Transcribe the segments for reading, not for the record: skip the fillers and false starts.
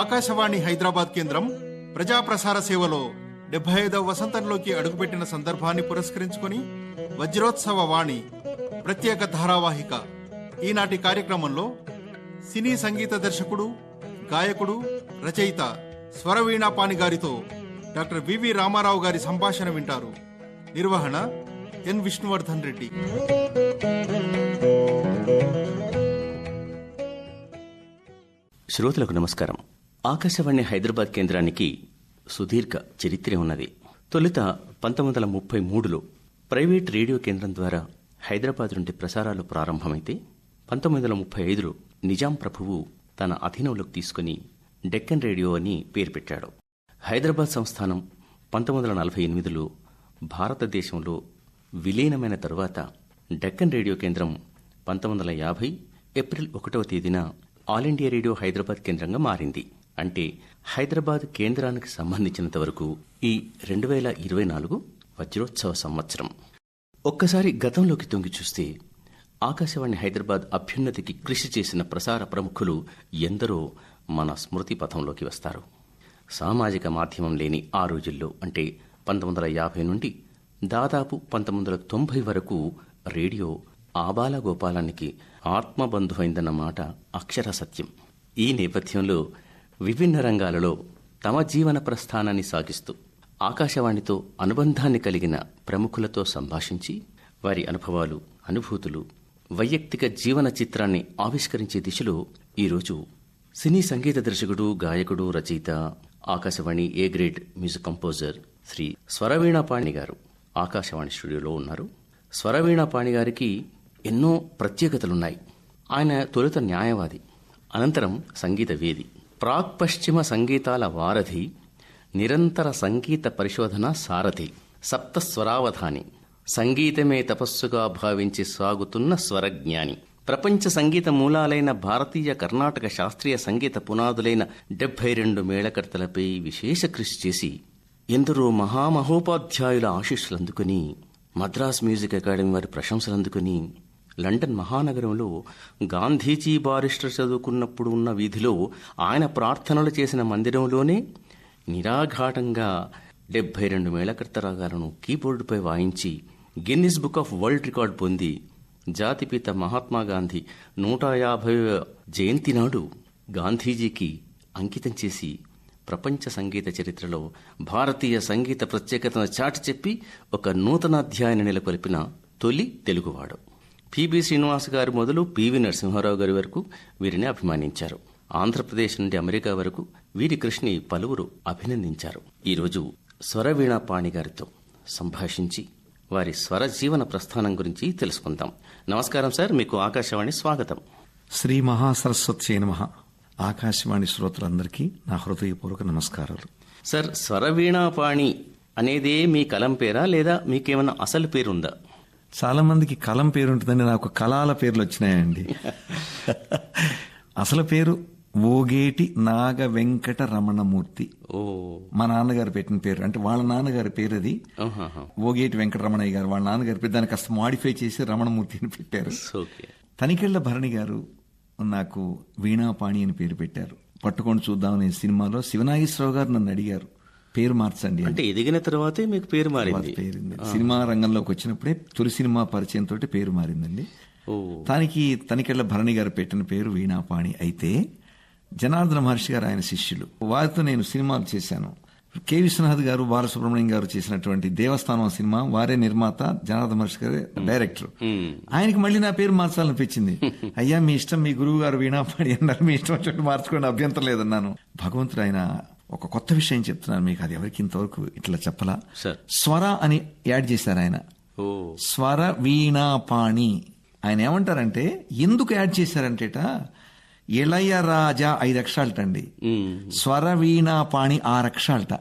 ఆకాశవాణి హైదరాబాద్ కేంద్రం ప్రజాప్రసార సేవలో 75వ వసంతంలోకి అడుగుపెట్టిన సందర్భాన్ని పురస్కరించుకొని వజ్రోత్సవ వాణి ప్రత్యేక ధారావాహిక ఈనాటి కార్యక్రమంలో సినీ సంగీత దర్శకుడు, గాయకుడు, రచయిత స్వరవీణాపాణి గారితో డాక్టర్ వివి రామారావు గారి సంభాషణ వింటారు. నిర్వహణ ఎన్ విష్ణువర్ధన్ రెడ్డి. శ్రోతలకు నమస్కారం. ఆకాశవాణి హైదరాబాద్ కేంద్రానికి సుదీర్ఘ చరిత్ర ఉన్నది. తొలుత 1933లో ప్రైవేట్ రేడియో కేంద్రం ద్వారా హైదరాబాద్ నుండి ప్రసారాలు ప్రారంభమైతే 1935లో నిజాం ప్రభువు తన అధీనంలోకి తీసుకుని డెక్కన్ రేడియో అని పేరు పెట్టాడు. హైదరాబాద్ సంస్థానం 1948లో భారతదేశంలో విలీనమైన తరువాత డెక్కన్ రేడియో కేంద్రం 1950 ఏప్రిల్ 1వ తేదీన ఆల్ ఇండియా రేడియో హైదరాబాద్ కేంద్రంగా మారింది. అంటే హైదరాబాద్ కేంద్రానికి సంబంధించినంత వరకు ఈ 2024 వజ్రోత్సవ సంవత్సరం. ఒక్కసారి గతంలోకి తొంగి చూస్తే ఆకాశవాణి హైదరాబాద్ అభ్యున్నతికి కృషి చేసిన ప్రసార ప్రముఖులు ఎందరో మన స్మృతి పథంలోకి వస్తారు. సామాజిక మాధ్యమం లేని ఆ రోజుల్లో, అంటే 1950 నుండి దాదాపు 1990 వరకు రేడియో ఆబాలగోపాలానికి ఆత్మబంధువైందన్న మాట అక్షర సత్యం. ఈ నేపథ్యంలో విభిన్న రంగాలలో తమ జీవన ప్రస్థానాన్ని సాగిస్తూ ఆకాశవాణితో అనుబంధాన్ని కలిగిన ప్రముఖులతో సంభాషించి వారి అనుభవాలు, అనుభూతులు, వైయక్తిక జీవన చిత్రాన్ని ఆవిష్కరించే దిశలో ఈరోజు సినీ సంగీత దర్శకుడు, గాయకుడు, రచయిత, Akashvani A grade music composer Shri Swaraveenapani గారు ఆకాశవాణి స్టూడియోలో ఉన్నారు. స్వరవీణాపాణి గారికి ఎన్నో ప్రత్యేకతలున్నాయి. ఆయన తొలుత న్యాయవాది, అనంతరం సంగీత వేది, ప్రాక్ పశ్చిమ సంగీతాల వారధి, నిరంతర సంగీత పరిశోధన సారథి, సప్త స్వరావధాని, సంగీతమే తపస్సుగా భావించి సాగుతున్న స్వరజ్ఞాని, ప్రపంచ సంగీత మూలాలైన భారతీయ, కర్ణాటక శాస్త్రీయ సంగీత పునాదులైన 72 మేళకర్తలపై విశేష కృషి చేసి ఎందరో మహామహోపాధ్యాయుల ఆశీస్సులందుకుని, మద్రాస్ మ్యూజిక్ అకాడమీ వారి ప్రశంసలందుకుని, లండన్ మహానగరంలో గాంధీజీ బారిస్టర్ చదువుకున్నప్పుడు ఉన్న వీధిలో ఆయన ప్రార్థనలు చేసిన మందిరంలోనే నిరాఘాటంగా 72 మేళకర్త రాగాలను కీబోర్డుపై వాయించి Guinness book of world record పొంది జాతిపిత మహాత్మాగాంధీ 150వ జయంతి నాడు గాంధీజీకి అంకితం చేసి ప్రపంచ సంగీత చరిత్రలో భారతీయ సంగీత ప్రత్యేకతను చాటి చెప్పి ఒక నూతన అధ్యాయాన్ని నెలకొల్పిన తొలి తెలుగువాడు. పిబి శ్రీనివాస్ గారు మొదలు పివి నరసింహారావు గారి వరకు వీరిని అభిమానించారు. ఆంధ్రప్రదేశ్ నుండి అమెరికా వరకు వీరి కృషిని పలువురు అభినందించారు. ఈరోజు స్వరవీణాపాణి గారితో సంభాషించి వారి స్వర జీవన ప్రస్థానం గురించి తెలుసుకుందాం. నమస్కారం సార్, మీకు ఆకాశవాణి స్వాగతం. శ్రీ మహాసరస్వతి నమః. ఆకాశవాణి శ్రోతలందరికీ నా హృదయపూర్వక నమస్కారాలు. సార్, స్వరవీణాపాణి అనేదే మీ కలం పేరా, లేదా మీకేమైనా అసలు పేరుందా? చాలా మందికి కలం పేరు ఉంటుందండి, నాకు కళాల పేర్లు వచ్చినాయండి. అసలు పేరు ఓగేటి నాగ వెంకట రమణమూర్తి. మా నాన్నగారు పెట్టిన పేరు, అంటే వాళ్ళ నాన్నగారి పేరు అది. ఓగేటి వెంకటరమణయ్య గారు వాళ్ళ నాన్నగారి పేరు, దాన్ని కాస్త మాడిఫై చేసి రమణమూర్తిని పెట్టారు. తనికెళ్ల భరణి గారు నాకు వీణాపాణి అని పేరు పెట్టారు. పట్టుకొని చూద్దామనే సినిమాలో శివనాగేశ్వరరావు గారు నన్ను అడిగారు పేరు మార్చండి అంటే. ఎదిగిన తర్వాతే మీకు పేరు మారింది? సినిమా రంగంలోకి వచ్చినప్పుడే తొలి సినిమా పరిచయం తోటి పేరు మారిందండి. దానికి తనికెళ్ల భరణి గారు పెట్టిన పేరు వీణాపాణి. అయితే జనార్దన మహర్షి గారు ఆయన శిష్యులు, వారితో నేను సినిమాలు చేశాను. కె విశ్వనాథ్ గారు, బాలసుబ్రహ్మణ్యం గారు చేసినటువంటి దేవస్థానం సినిమా వారే నిర్మాత, జనార్దన మహర్షి గారే డైరెక్టర్. ఆయనకి మళ్ళీ నా పేరు మార్చాలనిపించింది. అయ్యా మీ ఇష్టం, మీ గురువు గారు వీణాపాణి అన్నారు, మీ ఇష్టం వచ్చినట్టు మార్చుకోండి, అభ్యంతరం లేదన్నాను. భగవంతుడు ఆయన ఒక కొత్త విషయం చెప్తున్నాను మీకు, అది ఎవరికి ఇంతవరకు ఇట్లా చెప్పలా. స్వర అని యాడ్ చేశారు ఆయన, స్వర వీణాపాణి. ఆయన ఏమంటారంటే, ఎందుకు యాడ్ చేశారంటేట, ఇళయరాజా 5 అక్షరాలటండి, స్వర వీణాపాణి 6 అక్షరాలట.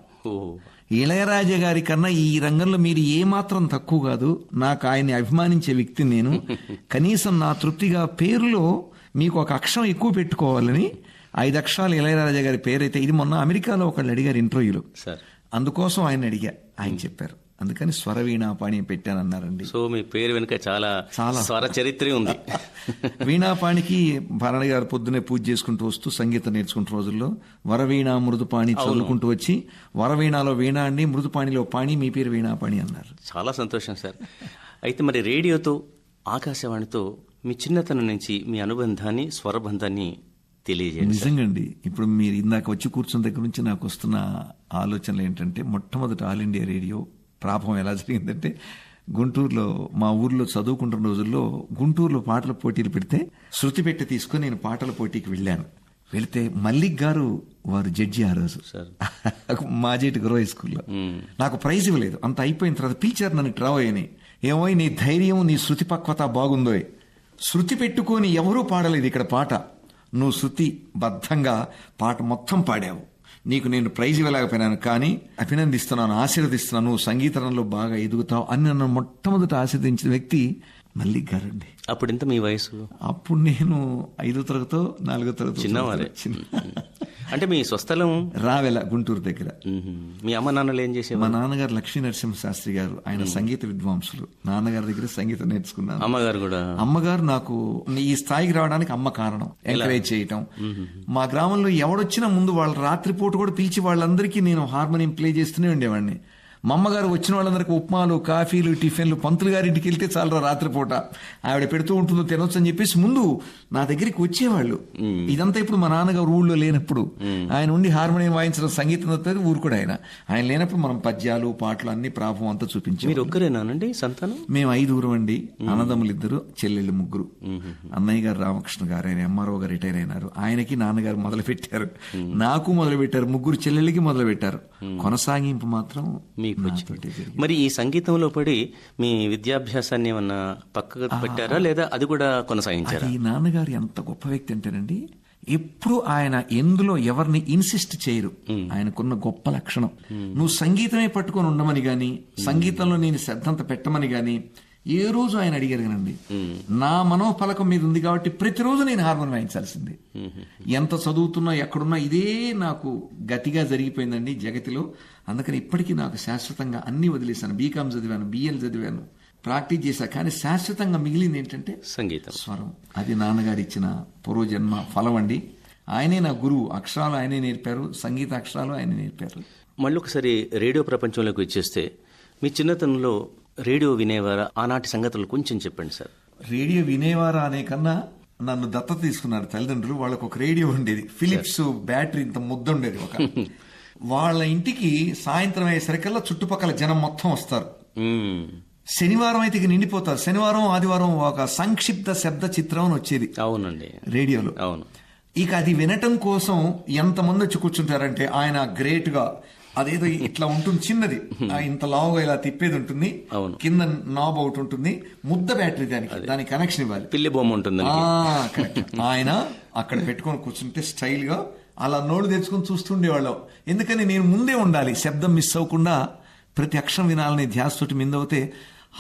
ఇళయరాజా గారి కన్నా ఈ రంగంలో మీరు ఏమాత్రం తక్కువ కాదు. నాకు ఆయన్ని అభిమానించే వ్యక్తిని నేను. కనీసం నా తృప్తిగా పేరులో మీకు ఒక అక్షరం ఎక్కువ పెట్టుకోవాలని 5 అక్షరాలు ఇళయరాజా గారి పేరైతే, ఇది మొన్న అమెరికాలో ఒకళ్ళు అడిగారు ఇంటర్వ్యూలో, అందుకోసం ఆయన అడిగా. ఆయన చెప్పారు అందుకని స్వర వీణాపాణి పెట్టానన్నారండి. సో మీ పేరు వెనుక చాలా స్వర చరిత్ర ఉంది. వీణాపాణికి భరణి గారు పొద్దునే పూజ చేసుకుంటూ వస్తూ సంగీతం నేర్చుకుంటున్న రోజుల్లో వరవీణ మృదుపాణి చదువుకుంటూ వచ్చి వరవీణాలో వీణ అండి, మృదుపాణిలో పాణి, మీ పేరు వీణాపాణి అన్నారు. చాలా సంతోషం సార్. అయితే మరి రేడియోతో, ఆకాశవాణితో మీ చిన్నతనం నుంచి మీ అనుబంధాన్ని, స్వరబంధాన్ని తెలియజేయండి. నిజంగా అండి, ఇప్పుడు మీరు ఇందాక వచ్చి కూర్చున్న దగ్గర నుంచి నాకు వస్తున్న ఆలోచనలు ఏంటంటే, మొట్టమొదటి ఆల్ ఇండియా రేడియో ప్రారంభం ఎలా జరిగిందంటే, గుంటూరులో మా ఊర్లో చదువుకుంటున్న రోజుల్లో గుంటూరులో పాటల పోటీలు పెడితే శృతి పెట్టి తీసుకుని నేను పాటల పోటీకి వెళ్ళాను. వెళితే మల్లిక్ గారు వారు జడ్జి ఆ రోజు మాజేటి గురవ స్కూల్లో. నాకు ప్రైజ్ ఇవ్వలేదు. అంత అయిపోయిన తర్వాత పిలిచారు నన్ను ట్రావోయని. ఏమో నీ ధైర్యం, నీ శృతి పక్వత బాగుందో, శృతి పెట్టుకొని ఎవరూ పాడలేదు ఇక్కడ పాట, నువ్వు శృతి బద్ధంగా పాట మొత్తం పాడావు, నీకు నేను ప్రైజ్ ఇవ్వలేకపోయినాను, కానీ అభినందిస్తున్నాను, ఆశీర్వదిస్తున్నాను, నువ్వు సంగీతంలో బాగా ఎదుగుతావు అని నన్ను మొట్టమొదట ఆశీర్వదించిన వ్యక్తి మల్లిక్ గారండి. అప్పుడు ఎంత మీ వయసు? అప్పుడు నేను 5వ తరగతో 4వ తరగతి. చిన్నవారే. అంటే మీ స్వస్థలం రావెల, గుంటూరు దగ్గర. మీ అమ్మ నాన్నలు ఏం చేసేవారు? మా నాన్నగారు లక్ష్మీ నరసింహ శాస్త్రి గారు, ఆయన సంగీత విద్వాంసులు. నాన్నగారి దగ్గర సంగీతం నేర్చుకున్నాను. అమ్మగారు కూడా? అమ్మగారు నాకు ఈ స్థాయికి రావడానికి అమ్మ కారణం, ఎంకరేజ్ చేయటం. మా గ్రామంలో ఎవడొచ్చినా ముందు వాళ్ళ రాత్రిపూట కూడా పిలిచి వాళ్ళందరికీ నేను హార్మోనియం ప్లే చేస్తూనే ఉండేవాడిని. మా అమ్మగారు వచ్చిన వాళ్ళందరికీ ఉప్మాలు, కాఫీలు, టిఫిన్లు, పంతులు గారి ఇంటికి వెళ్తే చాలు రాత్రిపూట ఆవిడ పెడుతూ ఉంటుందో తినొచ్చు అని చెప్పేసి ముందు నా దగ్గరికి వచ్చేవాళ్ళు. ఇదంతా ఇప్పుడు మా నాన్నగారు ఊళ్ళో లేనప్పుడు ఆయన ఉండి హార్మోనియం వాయించడం, సంగీతం వస్తుంది ఊరు కూడా ఆయన లేనప్పుడు మనం పద్యాలు, పాటలు అన్ని ప్రాభం అంతా చూపించాం. మీరు ఒక్కరేనానండి సంతానం? మేము 5 అండి. అన్నదమ్ములు 2, చెల్లెళ్ళు 3. అన్నయ్య గారు రామకృష్ణ గారు, ఆయన ఎంఆర్ఓ గారు రిటైర్ అయినారు. ఆయనకి నాన్నగారు మొదలు పెట్టారు, నాకు మొదలు పెట్టారు, 3 చెల్లెళ్ళకి మొదలు పెట్టారు. కొనసాగింపు మాత్రం మరి ఈ సంగీతంలో పడి మీ విద్యాభ్యాసాన్ని ఏమన్నా పక్కకు పెట్టారా, లేదా అది కూడా కొనసాగించారా? ఈ నాన్నగారు ఎంత గొప్ప వ్యక్తి అంటేనండి, ఎప్పుడు ఆయన ఎందులో ఎవరిని ఇన్సిస్ట్ చేయరు. ఆయనకున్న గొప్ప లక్షణం, నువ్వు సంగీతమే పట్టుకొని ఉండమని గాని, సంగీతంలో నేను శ్రద్ధంత పెట్టమని గాని ఏ రోజు ఆయన అడిగారుగానండి. నా మనోఫలకం మీద ఉంది కాబట్టి ప్రతిరోజు నేను హార్మోన్ వాయించాల్సిందే. ఎంత చదువుతున్నా ఎక్కడున్నా ఇదే నాకు గతిగా జరిగిపోయిందండి జగతిలో. అందుకని ఇప్పటికీ నాకు శాశ్వతంగా అన్ని వదిలేశాను. బీకామ్ చదివాను, బిఎల్ చదివాను, ప్రాక్టీస్ చేశా, కానీ శాశ్వతంగా మిగిలింది ఏంటంటే సంగీతం, స్వరం. అది నాన్నగారు ఇచ్చిన పూర్వజన్మ ఫలం అండి. ఆయనే నా గురువు. అక్షరాలు ఆయనే నేర్పారు, సంగీత అక్షరాలు ఆయనే నేర్పారు. మళ్ళీ ఒకసారి రేడియో ప్రపంచంలోకి వచ్చేస్తే, మీ చిన్నతనంలో రేడియో వినేవారా? ఆనాటి సంగతులు కొంచెం చెప్పండి సార్. రేడియో వినేవారా అనే కన్నా నన్ను దత్తత తీసుకున్నారు తల్లిదండ్రులు. వాళ్ళకు ఒక రేడియో ఉండేది, ఫిలిప్స్ బ్యాటరీ ఇంత ముద్ద ఉండేది ఒక. వాళ్ళ ఇంటికి సాయంత్రం అయ్యేసరికల్లా చుట్టుపక్కల జనం మొత్తం వస్తారు. శనివారం అయితే నిండిపోతారు. శనివారం, ఆదివారం ఒక సంక్షిప్త శబ్ద చిత్రం అని వచ్చేది. అవునండి, రేడియోలో. అవును. ఇక అది వినటం కోసం ఎంతమంది వచ్చి కూర్చుంటారంటే, ఆయన గ్రేట్ గా అదేదో ఇట్లా ఉంటుంది, చిన్నది ఇంత లావుగా ఇలా తిప్పేది ఉంటుంది, కింద నాబ్ ఒకటి ఉంటుంది, ముద్ద బ్యాటరీ, దానికి కనెక్షన్ ఇవ్వాలి, పిల్లి బొమ్మ ఉంటుంది. ఆయన అక్కడ పెట్టుకొని కూర్చుంటే స్టైల్ గా అలా నోళ్ళు తెచ్చుకొని చూస్తుండేవాళ్ళం. ఎందుకని నేను ముందే ఉండాలి, శబ్దం మిస్ అవ్వకుండా ప్రతి అక్షరం వినాలని ధ్యాసతోటి మిందవుతే.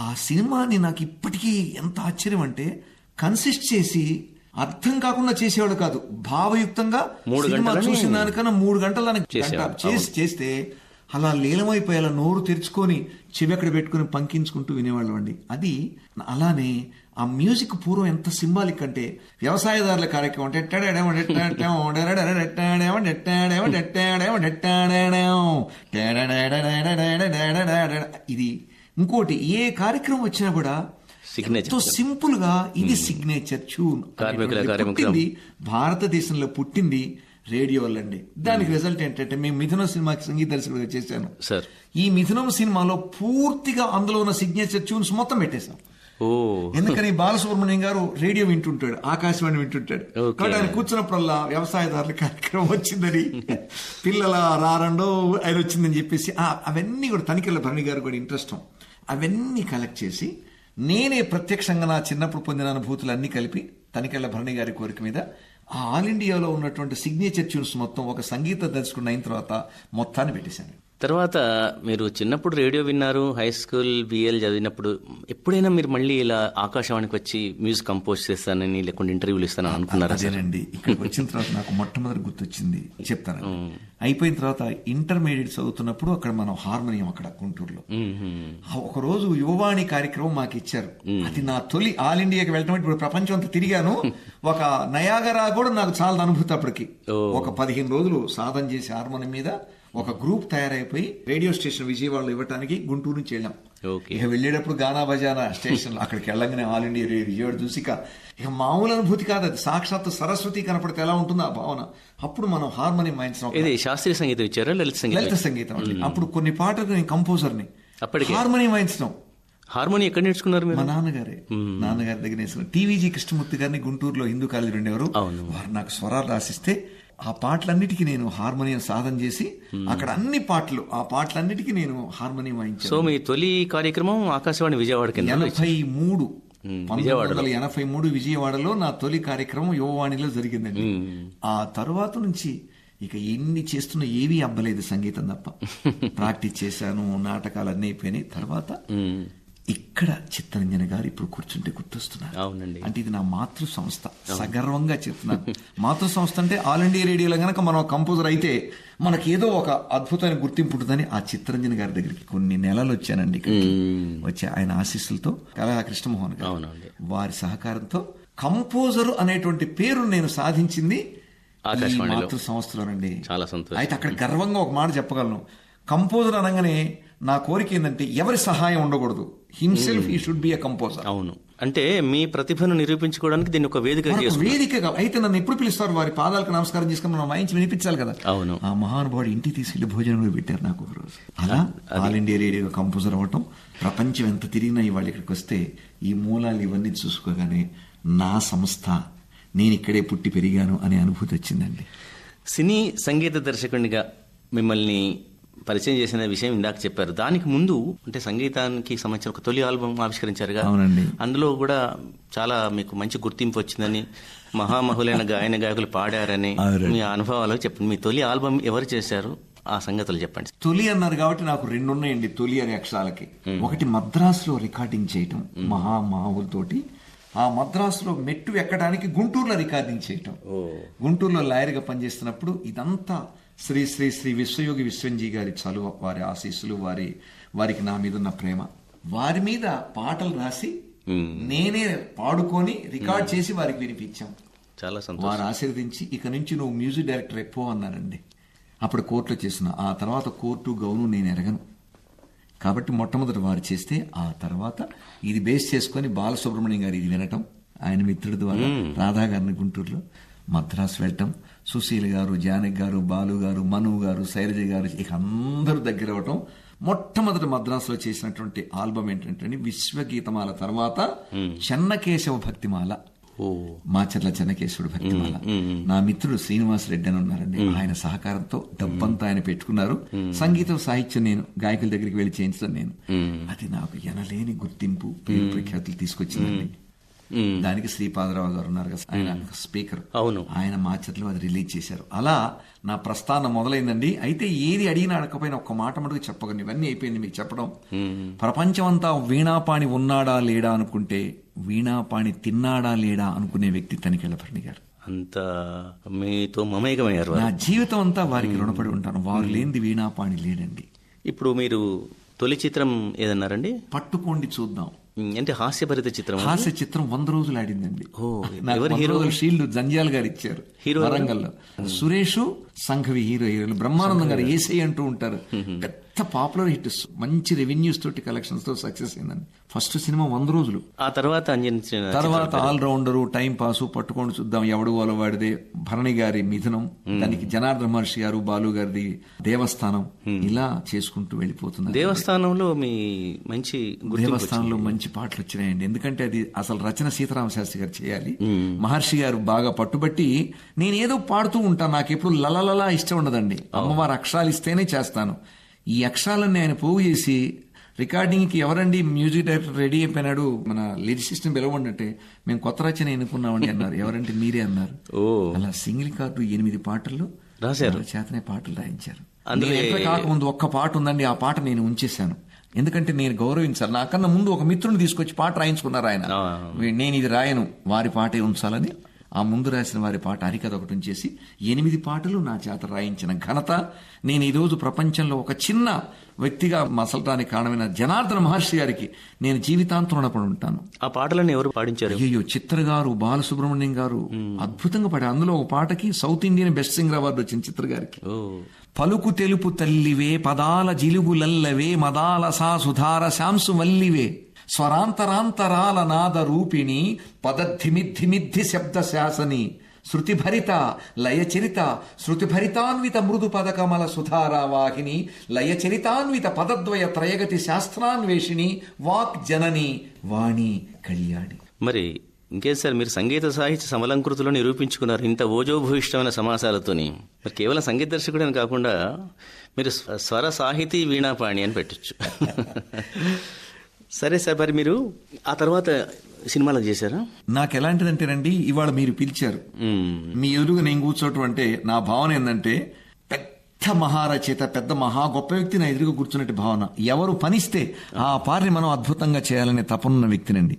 ఆ సినిమాని నాకు ఇప్పటికీ ఎంత ఆశ్చర్యం అంటే, కన్సిస్ట్ చేసి అర్థం కాకుండా చేసేవాడు కాదు, భావయుక్తంగా సినిమా చూసిన దానికన్నా 3 గంటలు దానికి చేస్తే అలా లీలమైపోయి అలా నోరు తెరుచుకొని చెవి అక్కడ పెట్టుకుని పంకించుకుంటూ వినేవాళ్ళం అండి. అది అలానే ఆ మ్యూజిక్ పూర్వం ఎంత సింబాలిక్ అంటే, వ్యవసాయదారుల కార్యక్రమం అంటే ఇది. ఇంకోటి ఏ కార్యక్రమం వచ్చినా కూడా ఎంతో సింపుల్ గా ఇది సిగ్నేచర్ ట్యూన్. పుట్టింది భారతదేశంలో, పుట్టింది రేడియో వల్లండి. దానికి రిజల్ట్ ఏంటంటే, మేము మిథునం సినిమాకి సంగీత దర్శకుడిగా చేశాను. ఈ మిథునం సినిమాలో పూర్తిగా అందులో ఉన్న సిగ్నేచర్ ట్యూన్స్ మొత్తం పెట్టేశాం. ఎందుకని బాలసుబ్రహ్మణ్యం గారు రేడియో వింటుంటాడు, ఆకాశవాణి వింటుంటాడు. కాబట్టి ఆయన కూర్చున్నప్పుడల్లా వ్యవసాయదారుల కార్యక్రమం వచ్చిందని, పిల్లల రారండో ఆయన వచ్చిందని చెప్పేసి అవన్నీ కూడా తనికెళ్ళ భరణి గారు కూడా ఇంట్రెస్ట్, అవన్నీ కలెక్ట్ చేసి నేనే ప్రత్యక్షంగా నా చిన్నప్పుడు పొందిన అనుభూతులు అన్ని కలిపి తనికెళ్ళ భరణి గారి కోరిక మీద ఆల్ ఇండియాలో ఉన్నటువంటి సిగ్నేచర్ ట్యూన్స్ మొత్తం ఒక సంగీత దర్శకుడు అయిన తర్వాత మొత్తాన్ని పెట్టేశాను. తర్వాత మీరు చిన్నప్పుడు రేడియో విన్నారు, హై స్కూల్ బిఎల్ చదివినప్పుడు ఎప్పుడైనా మీరు మళ్ళీ ఇలా ఆకాశవాణికి వచ్చి మ్యూజిక్ కంపోజ్ చేస్తానని లేకుంటే ఇంటర్వ్యూలు ఇస్తానని అనుకున్నారా? అదేనండి, ఇక్కడికి వచ్చిన తర్వాత నాకు మొట్టమొదటి గుర్తొచ్చింది చెప్తాను. అయిపోయిన తర్వాత ఇంటర్మీడియట్ చదువుతున్నప్పుడు అక్కడ మనం హార్మోనియం అక్కడ గుంటూరులో ఒక రోజు యువవాణి కార్యక్రమం మాకు ఇచ్చారు. అది నా తొలి ఆల్ ఇండియాకి వెళ్ళటం. ఇప్పుడు ప్రపంచం అంతా తిరిగాను. ఒక నయాగరా కూడా నాకు చాలా అనుభూతి. అప్పటికి ఒక 15 రోజులు సాధన చేసి హార్మోనియం మీద ఒక గ్రూప్ తయారైపోయి రేడియో స్టేషన్ విజయవాడలో ఇవ్వడానికి గుంటూరు నుంచి వెళ్ళాం. ఇక వెళ్ళేటప్పుడు గానా బజానా స్టేషన్ అక్కడికి వెళ్ళగానే ఆల్ ఇండియా రేడియో విజయవాడ చూసి ఇక మామూలు అనుభూతి కాదు అది. సాక్షాత్ సరస్వతి కనపడితే ఎలా ఉంటుందో ఆ భావన. అప్పుడు మనం హార్మోనియం వాయించడం. ఇది శాస్త్రీయ సంగీతం ఇచ్చారా, లలిత సంగీతం? లలిత సంగీతం అండి. అప్పుడు కొన్ని పాటలు నేను కంపోజర్ని, అప్పటికి హార్మోనియం వాయించడం. హార్మోనియం ఎక్కడ నేర్చుకున్నారు మీరు? మా నాన్నగారి దగ్గర నేర్చుకున్నారు. టీవీజీ కృష్ణమూర్తి గారిని గుంటూరులో హిందూ కాలేజీ ఉండేవారు. వారు నాకు స్వరాలు రాసిస్తే ఆ పాటలన్నిటికీ నేను హార్మోనియం సాధన చేసి అక్కడ అన్ని పాటలు ఆ పాటలన్నిటికీ నేను హార్మోనియం వాయించాను. సో మీ తొలి కార్యక్రమం ఆకాశవాణి విజయవాడ 1983 విజయవాడలో నా తొలి కార్యక్రమం యువవాణిలో జరిగిందండి. ఆ తరువాత నుంచి ఇక ఎన్ని చేస్తున్నా ఏవీ అబ్బలేదు, సంగీతం తప్ప. ప్రాక్టీస్ చేశాను, నాటకాలు అన్నీ అయిపోయినాయి. తర్వాత ఇక్కడ చిత్తరంజన్ గారు ఇప్పుడు కూర్చుంటే గుర్తొస్తున్నారు. అవునండి. అంటే ఇది నా మాతృ సంస్థ, సగర్వంగా చెప్తున్నాను. మాతృ సంస్థ అంటే ఆల్ ఇండియా రేడియోలో గనక మనం కంపోజర్ అయితే మనకేదో ఒక అద్భుతమైన గుర్తింపు ఉంటుందని ఆ చిత్తరంజన్ గారి దగ్గరికి కొన్ని నెలలు వచ్చానండి. వచ్చి ఆయన ఆశీస్సులతో కళా కృష్ణమోహన్ గారు వారి సహకారంతో కంపోజర్ అనేటువంటి పేరు నేను సాధించింది మాతృ సంస్థలోనండి. చాలా సంతోషం. అయితే అక్కడ గర్వంగా ఒక మాట చెప్పగలను. కంపోజర్ అనగానే నా కోరిక ఏంటంటే ఎవరి సహాయం ఉండకూడదు. Himself he should be a composer. అవును, అంటే మీ ప్రతిభను నిరూపించుకోవడానికి దీన్ని ఒక వేదికగా అయితే నన్ను ఎప్పుడు పిలుస్తారు? వారి పాదాలకు నమస్కారం చేసుకుని మనం వాయించి వినిపించాలి కదా. అవును. ఆ మహానుభావుడు ఇంటికి తీసుకెళ్లి భోజనంలో పెట్టారు నాకు ఒక రోజు. అలా ఆల్ ఇండియా రేడియో కంపోజర్ అవ్వటం, ప్రపంచం ఎంత తిరిగినా ఇవాళ ఇక్కడికి వస్తే ఈ మూలాలు ఇవన్నీ చూసుకోగానే నా సంస్థ, నేను ఇక్కడే పుట్టి పెరిగాను అనే అనుభూతి వచ్చిందండి. సినీ సంగీత దర్శకునిగా మిమ్మల్ని పరిచయం చేసిన విషయం ఇందాక చెప్పారు. దానికి ముందు అంటే సంగీతానికి సంబంధించిన ఒక తొలి ఆల్బమ్ ఆవిష్కరించారుగా. అవునండి. అందులో కూడా చాలా మీకు మంచి గుర్తింపు వచ్చిందని, మహామహులైన గాయకులు పాడారని మీ అనుభవాలు చెప్పండి. మీ తొలి ఆల్బమ్ ఎవరు చేశారు, ఆ సంగతులు చెప్పండి. తొలి అన్నారు కాబట్టి నాకు 2 ఉన్నాయండి తొలి అనే అక్షరాలకి. ఒకటి మద్రాసులో రికార్డింగ్ చేయటం మహామహులతోటి. ఆ మద్రాసులో మెట్టు ఎక్కడానికి గుంటూరులో రికార్డింగ్ చేయటం. గుంటూరులో లాయర్గా పనిచేస్తున్నప్పుడు ఇదంతా శ్రీ శ్రీ శ్రీ విశ్వయోగి విశ్వంజీ గారి చలువ, వారి ఆశీస్సులు, వారికి నా మీద ఉన్న ప్రేమ, వారి మీద పాటలు రాసి నేనే పాడుకొని రికార్డ్ చేసి వారికి వినిపించాం. చాలా సంతోషం. వారు ఆశీర్వదించి ఇక నుంచి నువ్వు మ్యూజిక్ డైరెక్టర్ ఎక్కువ అన్నారండి. అప్పుడు కోర్టులో చేసిన. ఆ తర్వాత కోర్టు గౌను నేను ఎరగను కాబట్టి మొట్టమొదటి వారు చేస్తే, ఆ తర్వాత ఇది బేస్ చేసుకుని బాలసుబ్రహ్మణ్యం గారు ఇది వినటం, ఆయన మిత్రుడి ద్వారా రాధా గారిని గుంటూరులో మద్రాసు వెళ్ళటం, సుశీల్ గారు, జానకి గారు, బాలు గారు, మను గారు, శైలజ గారు ఇక అందరూ దగ్గర అవ్వటం. మొట్టమొదటి మద్రాసులో చేసినటువంటి ఆల్బమ్ ఏంటంటే విశ్వగీతమాల తర్వాత చెన్నకేశవ భక్తిమాల, మాచర్ల చెన్నకేశవుడు భక్తిమాల. నా మిత్రుడు శ్రీనివాస్ రెడ్డి అని ఉన్నారండి. ఆయన సహకారంతో డబ్బంతా ఆయన పెట్టుకున్నారు. సంగీతం సాహిత్యం నేను గాయకుల దగ్గరికి వెళ్లి చేయించడం నేను. అది నాకు ఎనలేని గుర్తింపు, పేరు ప్రఖ్యాతులు తీసుకొచ్చిందండి. దానికి శ్రీపాదరావు గారు ఉన్నారు కదా, ఆయన స్పీకర్, అవును, ఆయన మాచర్లో అది రిలీజ్ చేశారు. అలా నా ప్రస్థానం మొదలైందండి. అయితే ఏది అడిగినా అడగకపోయినా ఒక్క మాట మటుకు చెప్పగలను. ఇవన్నీ అయిపోయింది మీకు చెప్పడం. ప్రపంచం అంతా వీణాపాణి ఉన్నాడా లేడా అనుకుంటే వీణాపాణి తిన్నాడా లేడా అనుకునే వ్యక్తి తనికెళ్ళభరణి గారు. అంత మీతో మమేకమయ్యారు. నా జీవితం అంతా వారికి రుణపడి ఉంటాను. వారు లేనిది వీణాపాణి లేడండి. ఇప్పుడు మీరు తొలి చిత్రం ఏదన్నారండి? పట్టుకోండి చూద్దాం. అంటే హాస్యభరిత చిత్రం. హాస్య చిత్రం 100 రోజులు ఆడిందండి. షీల్డ్ జంజాల్ గారు ఇచ్చారు వరంగల్లో. సురేష్ సంఘవి హీరోలు, బ్రహ్మానందం గారు ఏసై అంటూ ఉంటారు. పెద్ద పాపులర్ హిట్, మంచి రెవెన్యూస్ తోటి కలెక్షన్స్ తో సక్సెస్ అయిందండి. ఫస్ట్ సినిమా 100 రోజులు. ఆ తర్వాత ఆల్ రౌండరు, టైం పాసు, పట్టుకోండి చూద్దాం, ఎవడు వాడిదే, భరణి గారి మిథునం, దానికి జనార్దన మహర్షి గారు, బాలు గారిది దేవస్థానం, ఇలా చేసుకుంటూ వెళ్ళిపోతుంది. దేవస్థానంలో మీ మంచి పాటలు వచ్చినాయండి. ఎందుకంటే అది అసలు రచన సీతారామ శాస్త్రి గారు చేయాలి. మహర్షి గారు బాగా పట్టుబట్టి నేనేదో పాడుతూ ఉంటాను. నాకు ఎప్పుడు లలలలా ఇష్టం ఉండదండి. అమ్మవారు అక్షరాలు ఇస్తేనే చేస్తాను. ఈ అక్షరాలన్నీ ఆయన పోగు చేసి రికార్డింగ్ కి ఎవరండి మ్యూజిక్ డైరెక్టర్ రెడీ అయిపోయినాడు, మన లిరిసిస్ట్ ని పిలవండి అంటే మేము కొత్త రచన ఎన్నుకున్నామండి అన్నారు. ఎవరంటే మీరే అన్నారు. అలా సింగిల్ కార్డు 8 పాటల్లో రాశారు. వాళ్ళ చేతనే పాటలు రాయించారు. అందులో నేను ఎంటర్ కాకముందు ఒక్క పాట ఉందండి, ఆ పాట నేను ఉంచేశాను. ఎందుకంటే నేను గౌరవించాలి. నాకన్నా ముందు ఒక మిత్రుని తీసుకొచ్చి పాట రాయించుకున్నారు ఆయన. నేను ఇది రాయను, వారి పాటే ఉంచాలని ఆ ముందు రాసిన వారి పాట హరికథ ఒకటి ఉంచేసి 8 పాటలు నా చేత రాయించిన ఘనత. నేను ఈరోజు ప్రపంచంలో ఒక చిన్న వ్యక్తిగా మసలటానికి కారణమైన జనార్దన మహర్షి గారికి నేను జీవితాంతం రుణపడి ఉంటాను. ఆ పాటలను ఎవరు పాడించారు? అయ్యో, చిత్ర గారు, బాలసుబ్రహ్మణ్యం గారు అద్భుతంగా పాడారు. అందులో ఒక పాటకి south Indian best singer award వచ్చింది చిత్ర గారికి. పలుకు తెలుపు తల్లివే, పదాల జిలుగులల్లవే, మదాల సా సుధార శాంసు మల్లివే, స్వరాంతరాంతరాల నాద రూపిణి, పదద్ధిమిద్ధిమిద్ధి శబ్ద శాసని, శృతిభరిత లయచరిత శృతిభరితాన్విత మృదు పదకమల సుధారావాహిని, లయచరితాన్విత పదద్వయ త్రయగతి శాస్త్రాన్వేషిణి, వాక్ జనని వాణి కళ్యాణి. మరి ఇంకేం సార్, మీరు సంగీత సాహిత్య సమలంకృతులు నిరూపించుకున్నారు ఇంత ఓజోభూయిష్టమైన సమాసాలతోని. మరి కేవలం సంగీత దర్శకుడని కాకుండా మీరు స్వర సాహితీ వీణాపాణి అని పెట్టచ్చు. సరే సార్, మరి మీరు ఆ తర్వాత సినిమాలకు చేశారా? నాకు ఎలాంటిదంటేనండి, ఇవాళ మీరు పిలిచారు, మీ ఎదురుగా నేను కూర్చోవటం అంటే నా భావన ఏంటంటే పెద్ద మహారచయిత, పెద్ద మహా గొప్ప వ్యక్తి నా ఎదురుగా కూర్చున్నట్టు భావన. ఎవరు పనిస్తే ఆ పాటని మనం అద్భుతంగా చేయాలనే తపనున్న వ్యక్తినండి.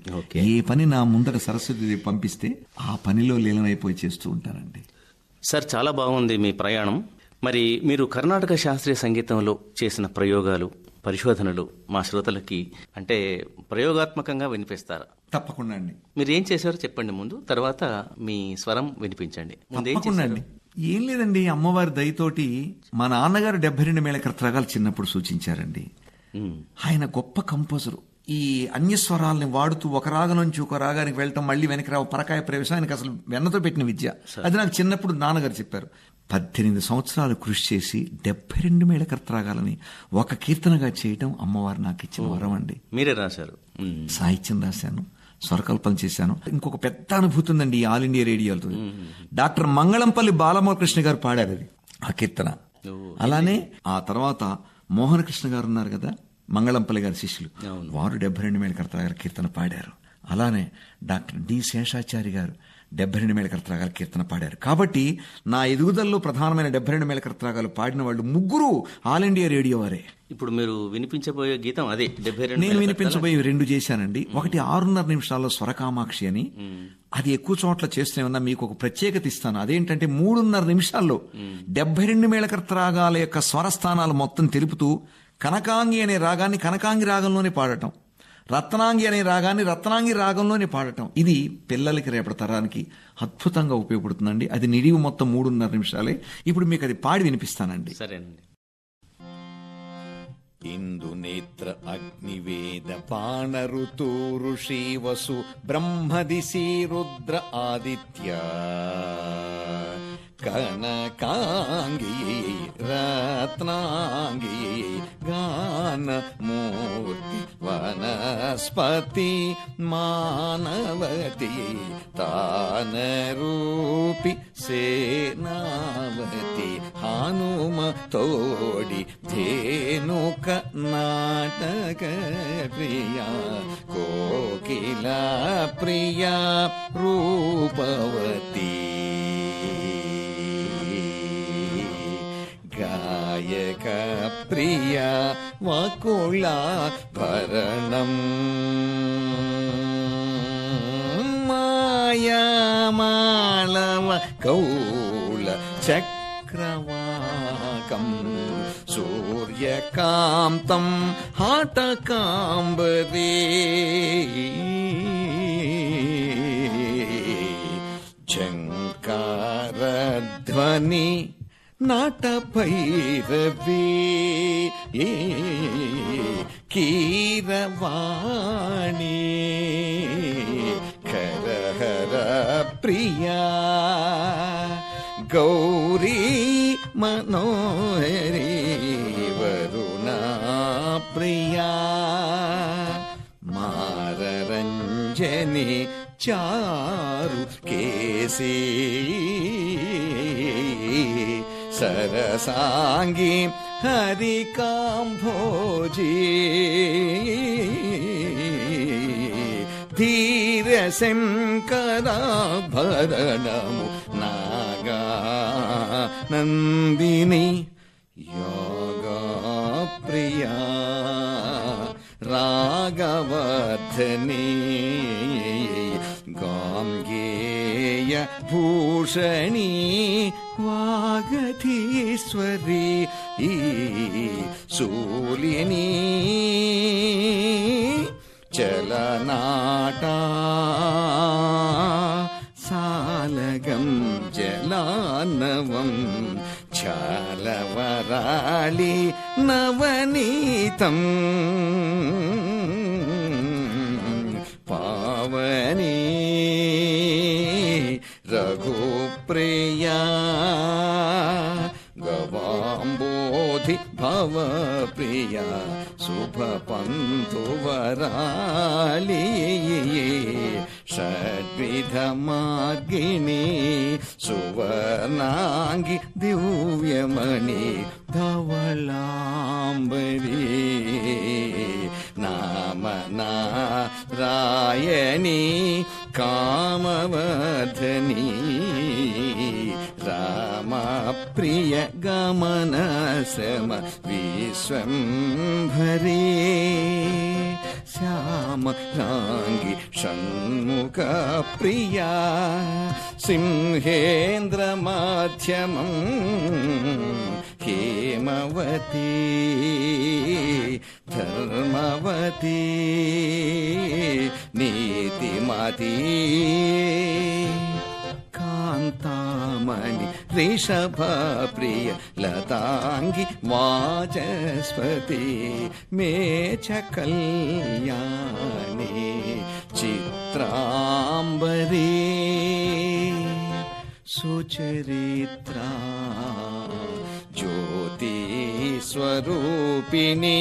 ఏ పని నా ముందట సరస్వతి పంపిస్తే ఆ పనిలో లీనమైపోయి చేస్తూ ఉంటానండి. సార్, చాలా బాగుంది మీ ప్రయాణం. మరి మీరు కర్ణాటక శాస్త్రీయ సంగీతంలో చేసిన ప్రయోగాలు, పరిశోధనలు మా శ్రోతలకి అంటే ప్రయోగాత్మకంగా వినిపిస్తారా? తప్పకుండా అండి. మీరు ఏం చేశారో చెప్పండి ముందు, తర్వాత మీ స్వరం వినిపించండి. తప్పకుండా అండి. ఏం లేదండి, అమ్మవారి దయతోటి మా నాన్నగారు 72 మేళకర్తరాగాలు చిన్నప్పుడు సూచించారండి. ఆయన గొప్ప కంపోజరు. ఈ అన్యస్వరాలని వాడుతూ ఒక రాగం నుంచి ఒక రాగానికి వెళ్ళటం, మళ్ళీ వెనక్కి రావు, పరకాయ ప్రవేశం ఆయనకు అసలు వెన్నతో పెట్టిన విద్య. అది నాకు చిన్నప్పుడు నాన్నగారు చెప్పారు. 18 సంవత్సరాలు కృషి చేసి 72 మేళకర్తరాగాలని ఒక కీర్తనగా చేయటం అమ్మవారు నాకు ఇచ్చిన వరం అండి. మీరే రాశారు? సాహిత్యం రాశాను, స్వరకల్పన చేశాను. ఇంకొక పెద్ద అనుభూతి ఉందండి ఈ ఆల్ ఇండియా రేడియోతో. డాక్టర్ మంగళంపల్లి బాలమోహకృష్ణ గారు పాడారు అది, ఆ కీర్తన. అలానే ఆ తర్వాత మోహన కృష్ణ గారు ఉన్నారు కదా, మంగళంపల్లి గారి శిష్యులు, వారు 72 మేళకర్తరాగాల కీర్తన పాడారు. అలానే డాక్టర్ డి శేషాచారి గారు 72 మేళకర్తరాగాల కీర్తన పాడారు. కాబట్టి నా ఎదుగుదలలో ప్రధానమైన 72 మేళకర్తరాగాలు పాడిన వాళ్ళు ముగ్గురు ఆల్ ఇండియా రేడియో వారే. ఇప్పుడు మీరు వినిపించబోయే గీతం అదే 72. నేను వినిపించబోయే 2 చేశానండి. ఒకటి 6:30 నిమిషాల్లో స్వరకామాక్షి అని, అది ఎక్కువ చోట్ల చేస్తూనే ఉన్నా. మీకు ఒక ప్రత్యేకత ఇస్తాను. అదేంటంటే 3:30 నిమిషాల్లో 72 మేళకర్తరాగాల యొక్క స్వరస్థానాలు మొత్తం తెలుపుతూ కనకాంగి అనే రాగాన్ని కనకాంగి రాగంలోనే పాడటం, రత్నాంగి అనే రాగాన్ని రత్నాంగి రాగంలోనే పాడటం. ఇది పిల్లలకి రేపటి తరానికి అద్భుతంగా ఉపయోగపడుతుందండి. అది నిడివి మొత్తం 3:30 నిమిషాలే. ఇప్పుడు మీకు అది పాడి వినిపిస్తానండి. సరేనండి. ఇందు నేత్ర అగ్నివేద బాణ ఋతు ఋషి వసు బ్రహ్మదిశి రుద్ర ఆదిత్య కనకాంగి రత్నాంగి గాన మూర్తి వనస్పతి మానవతి తానరూపి సేనావతి హనుమ తోడి ధేనుక నాటక ప్రియ కోకిల ప్రియ రూపవతి గాయక ప్రియ వకుళ భరణం మాయమాళవ కౌళ చక్రవాకం సూర్యకాంతం హాటకాంబరే ఝంకారధ్వని నాటభైరవీ కీరవాణి కరహర ప్రియా గౌరీ మనోహరి వరుణా ప్రియా మారరంజని చారు కేసీ సరసాంగి హరికాంభోజీ ధీర శంకరాభరణము నాగ యాగా నందిని యాగా ప్రియా రాగవర్ధని గాంగేయ భూషణి వాగధీశ్వరి శూలిని చలనాటా సాలగం జలానవం చాలవరాళి నవనీతం పావని రఘుప్రియా గవాంబోధి భవప్రియా శుభపంతువరాళి షడ్విధమార్గిణి సువర్ణాంగి దివ్యమణి ధవళాంబరీ నామనారాయణి కామవర్ధని రామప్రియ గమన శ్రమ విశ్వంభరీ శ్యామరాంగి షణ్ముఖ ప్రియా సింహేంద్ర మాధ్యమం హేమవతి ధర్మవతి నీతిమతి కాంతామణి రిషభ ప్రియ లతాంగి వాచస్పతి మేచ కళ్యాణి చిత్రాంబరీ సుచరిత్రా జ్యోతి స్వరూపిణి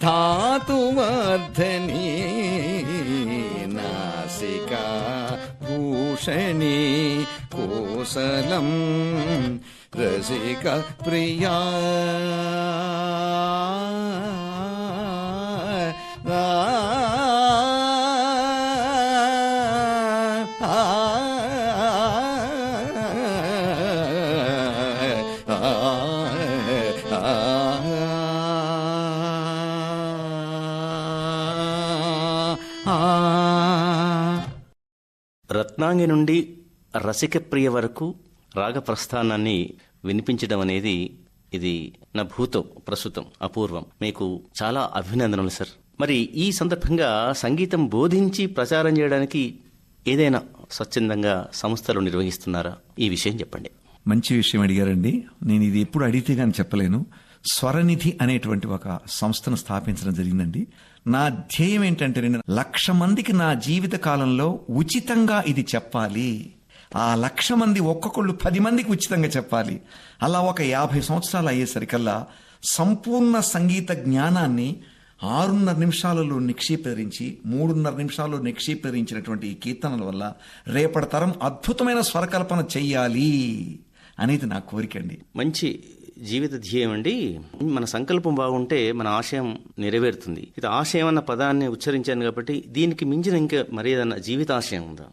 ధాతువర్ధని నాసికా భూషణి కోసలం రసిక ప్రియా రత్నాంగి నుండి రసికప్రియ వరకు రాగ ప్రస్థానాన్ని వినిపించడం అనేది ఇది నా భూతం ప్రస్తుతం అపూర్వం. మీకు చాలా అభినందనలు సార్. మరి ఈ సందర్భంగా సంగీతం బోధించి ప్రచారం చేయడానికి ఏదైనా స్వచ్ఛందంగా సంస్థలు నిర్వహిస్తున్నారా? ఈ విషయం చెప్పండి. మంచి విషయం అడిగారండి. నేను ఇది ఎప్పుడు అడిగితే గాని చెప్పలేను. స్వరనిధి అనేటువంటి ఒక సంస్థను స్థాపించడం జరిగిందండి. నా ధ్యేయం ఏంటంటే 1,00,000 మందికి నా జీవిత కాలంలో ఉచితంగా ఇది చెప్పాలి. ఆ 1,00,000 మంది ఒక్కొక్కళ్ళు 10 మందికి ఉచితంగా చెప్పాలి. అలా ఒక 50 సంవత్సరాలు అయ్యేసరికల్లా సంపూర్ణ సంగీత జ్ఞానాన్ని 6.5 నిమిషాలలో నిక్షేపరించి 3.5 నిమిషాల్లో నిక్షేపరించినటువంటి ఈ కీర్తనల వల్ల రేపటి తరం అద్భుతమైన స్వరకల్పన చెయ్యాలి అనేది నా కోరికండి. మంచి జీవిత ధ్యేయం అండి. మన సంకల్పం బాగుంటే మన ఆశయం నెరవేరుతుంది. ఇది ఆశయం అన్న పదాన్ని ఉచ్చరించాను కాబట్టి దీనికి మించిన ఇంకా మరేదన్నా జీవితాశయం ఉందా?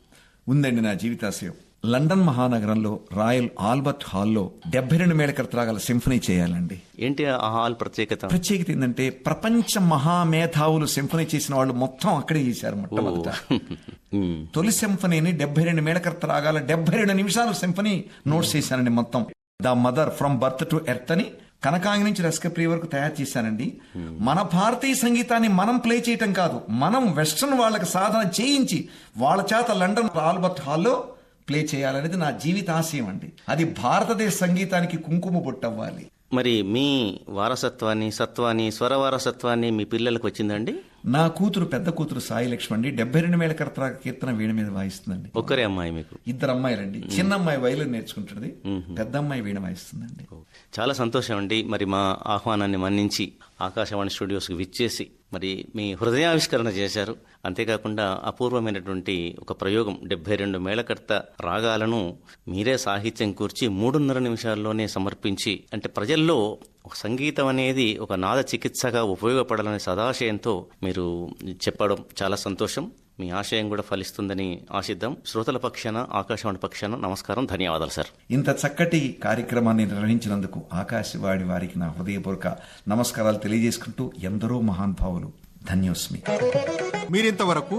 ఉందండి. నా జీవితాశయం లండన్ మహానగరంలో రాయల్ ఆల్బర్ట్ హాల్లో 72 మేళకర్తరాగాల సింఫనీ చేయాలండి. ఏంటి ఆ హాల్ ప్రత్యేకత? ప్రత్యేకత ఏంటంటే ప్రపంచ మహామేధావులు సింఫనీ చేసిన వాళ్ళు మొత్తం అక్కడే చేశారు. మొట్టమొదట తొలి సింఫనీని 72 మేళకర్తరాగాల 72 నిమిషాలు సింఫనీ నోట్స్ చేశానండి. మొత్తం the mother from birth to earth అని కనకాంగి నుంచి రసికప్రియ వరకు తయారు చేశానండి. మన భారతీయ సంగీతాన్ని మనం ప్లే చేయటం కాదు, మనం వెస్ట్రన్ వాళ్ళకి సాధన చేయించి వాళ్ళ చేత లండన్ ఆల్బర్ట్ హాల్లో ప్లే చేయాలనేది నా జీవితాశయం అండి. అది భారతదేశ సంగీతానికి కుంకుమ బొట్టవ్వాలి. మరి మీ వారసత్వాన్ని స్వర వారసత్వాన్ని మీ పిల్లలకు వచ్చిందండి? నా కూతురు పెద్ద కూతురు సాయి లక్ష్మి అండి 72 మేళకర్తరాగ కీర్తన వీణ మీద వాయిస్తుందండి. ఒక్కరే అమ్మాయి మీకు? 2 అమ్మాయిలండి. చిన్న అమ్మాయి వైలిన్ నేర్చుకుంటుంది, పెద్ద అమ్మాయి వీణ వాయిస్తుందండి. చాలా సంతోషం అండి. మరి మా ఆహ్వానాన్ని మన్నించి ఆకాశవాణి స్టూడియోస్కి విచ్చేసి మరి మీ హృదయావిష్కరణ చేశారు. అంతేకాకుండా అపూర్వమైనటువంటి ఒక ప్రయోగం 72 మేళకర్త రాగాలను మీరే సాహిత్యం కూర్చి 3.5 నిమిషాల్లోనే సమర్పించి, అంటే ప్రజల్లో సంగీతం అనేది ఒక నాద చికిత్సగా ఉపయోగపడాలనే సదాశయంతో మీరు చెప్పడం చాలా సంతోషం. మీ ఆశయం కూడా ఫలిస్తుందని ఆశిద్దాం. శ్రోతల పక్షాన, ఆకాశవాణి పక్షాన నమస్కారం, ధన్యవాదాలు సార్. ఇంత చక్కటి కార్యక్రమాన్ని నిర్వహించినందుకు ఆకాశవాణి వారికి నా హృదయపూర్వక నమస్కారాలు తెలియజేసుకుంటూ, ఎందరో మహానుభావులు, ధన్యోస్మి. మీరింతవరకు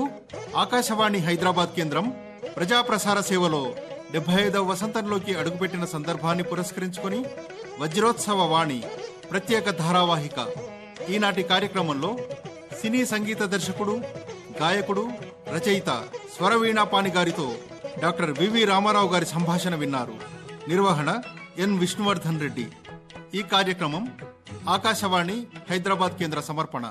ఆకాశవాణి హైదరాబాద్ కేంద్రం ప్రజాప్రసార సేవలో 75వ వసంతంలోకి అడుగుపెట్టిన సందర్భాన్ని పురస్కరించుకొని వజ్రోత్సవ వాణి ప్రత్యేక ధారావాహిక ఈనాటి కార్యక్రమంలో సినీ సంగీత దర్శకుడు, గాయకుడు, రచయిత స్వరవీణాపాణి గారితో డాక్టర్ వివి రామారావు గారి సంభాషణ విన్నారు. నిర్వహణ ఎన్ విష్ణువర్ధన్ రెడ్డి. ఈ కార్యక్రమం ఆకాశవాణి హైదరాబాద్ కేంద్ర సమర్పణ.